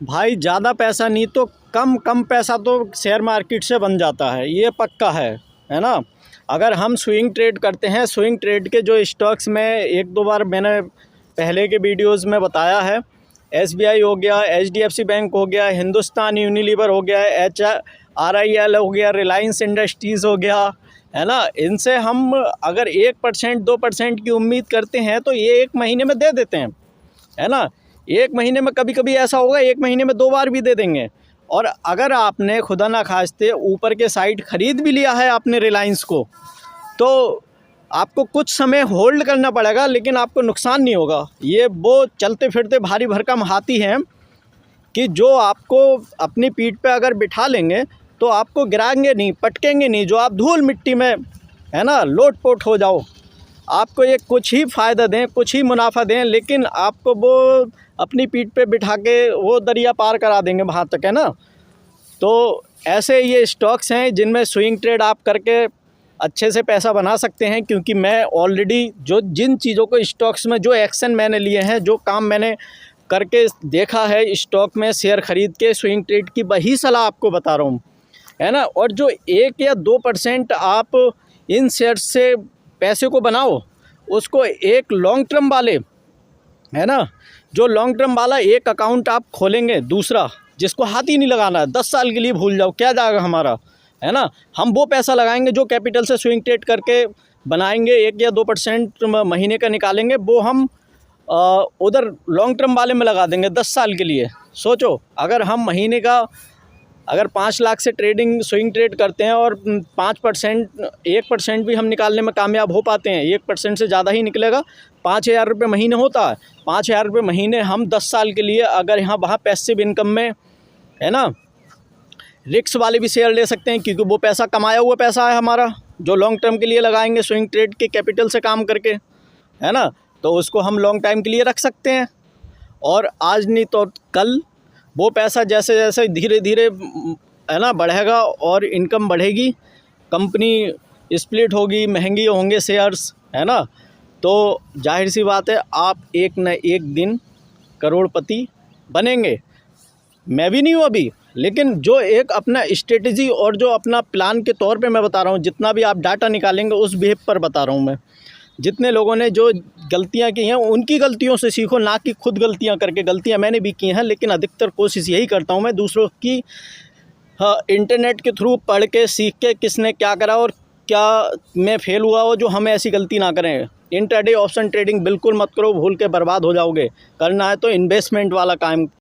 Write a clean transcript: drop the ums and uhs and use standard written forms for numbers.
भाई ज़्यादा पैसा नहीं तो कम पैसा तो शेयर मार्केट से बन जाता है, ये पक्का है ना। अगर हम स्विंग ट्रेड करते हैं, स्विंग ट्रेड के जो स्टॉक्स में एक दो बार मैंने पहले के वीडियोस में बताया है, एसबीआई हो गया, एचडीएफसी बैंक हो गया, हिंदुस्तान यूनिलीवर हो गया, एचआरआईएल हो गया, रिलायंस इंडस्ट्रीज़ हो गया, है ना। इनसे हम अगर 1% 2% की उम्मीद करते हैं तो ये एक महीने में दे देते हैं, है ना। एक महीने में कभी कभी ऐसा होगा, एक महीने में 2 बार भी दे देंगे। और अगर आपने खुदा ना खास्ते ऊपर के साइड ख़रीद भी लिया है आपने रिलायंस को, तो आपको कुछ समय होल्ड करना पड़ेगा, लेकिन आपको नुकसान नहीं होगा। ये वो चलते फिरते भारी भरकम हाथी हैं कि जो आपको अपनी पीठ पे अगर बिठा लेंगे तो आपको गिराएंगे नहीं, पटकेंगे नहीं, जो आप धूल मिट्टी में, है ना, लोट पोट हो जाओ। आपको ये कुछ ही फ़ायदा दें, कुछ ही मुनाफा दें, लेकिन आपको वो अपनी पीठ पे बिठा के वो दरिया पार करा देंगे वहाँ तक, है ना। तो ऐसे ये स्टॉक्स हैं जिनमें स्विंग ट्रेड आप करके अच्छे से पैसा बना सकते हैं। क्योंकि मैं ऑलरेडी जिन चीज़ों को स्टॉक्स में जो एक्शन मैंने लिए हैं, जो काम मैंने करके देखा है स्टॉक में शेयर ख़रीद के स्विंग ट्रेड की, वही सलाह आपको बता रहा हूँ, है ना। और जो 1 या 2% आप इन शेयर्स से पैसे को बनाओ, उसको एक लॉन्ग टर्म वाले, है ना, जो लॉन्ग टर्म वाला एक अकाउंट आप खोलेंगे, दूसरा जिसको हाथ ही नहीं लगाना है, 10 साल के लिए भूल जाओ, क्या जाएगा हमारा, है ना। हम वो पैसा लगाएंगे जो कैपिटल से स्विंग ट्रेड करके बनाएंगे, 1 या 2% महीने का निकालेंगे, वो हम उधर लॉन्ग टर्म वाले में लगा देंगे 10 साल के लिए। सोचो, अगर हम महीने का अगर 5 लाख से ट्रेडिंग स्विंग ट्रेड करते हैं और 5% 1% भी हम निकालने में कामयाब हो पाते हैं, 1% से ज़्यादा ही निकलेगा, 5,000 रुपये महीने होता है। 5,000 रुपये महीने हम 10 साल के लिए अगर यहाँ वहाँ पैसिव इनकम में, है ना, रिस्क वाले भी शेयर ले सकते हैं, क्योंकि वो पैसा कमाया हुआ पैसा है हमारा, जो लॉन्ग टर्म के लिए लगाएंगे स्विंग ट्रेड के कैपिटल से काम करके, है ना। तो उसको हम लॉन्ग टाइम के लिए रख सकते हैं, और आज नहीं तो कल वो पैसा जैसे जैसे धीरे धीरे, है ना, बढ़ेगा और इनकम बढ़ेगी, कंपनी स्प्लिट होगी, महंगी होंगे शेयर्स, है ना, तो जाहिर सी बात है आप एक न एक दिन करोड़पति बनेंगे। मैं भी नहीं हूँ अभी, लेकिन जो एक अपना स्ट्रेटजी और जो अपना प्लान के तौर पे मैं बता रहा हूँ, जितना भी आप डाटा निकालेंगे उस बेस पर बता रहा हूँ मैं। जितने लोगों ने जो गलतियां की हैं उनकी गलतियों से सीखो, ना कि खुद गलतियां करके। गलतियां मैंने भी की हैं, लेकिन अधिकतर कोशिश यही करता हूं मैं दूसरों की, हाँ, इंटरनेट के थ्रू पढ़ के सीख के किसने क्या करा और क्या मैं फेल हुआ हो, जो हम ऐसी गलती ना करें। इंट्राडे ऑप्शन ट्रेडिंग बिल्कुल मत करो, भूल के बर्बाद हो जाओगे। करना है तो इन्वेस्टमेंट वाला काम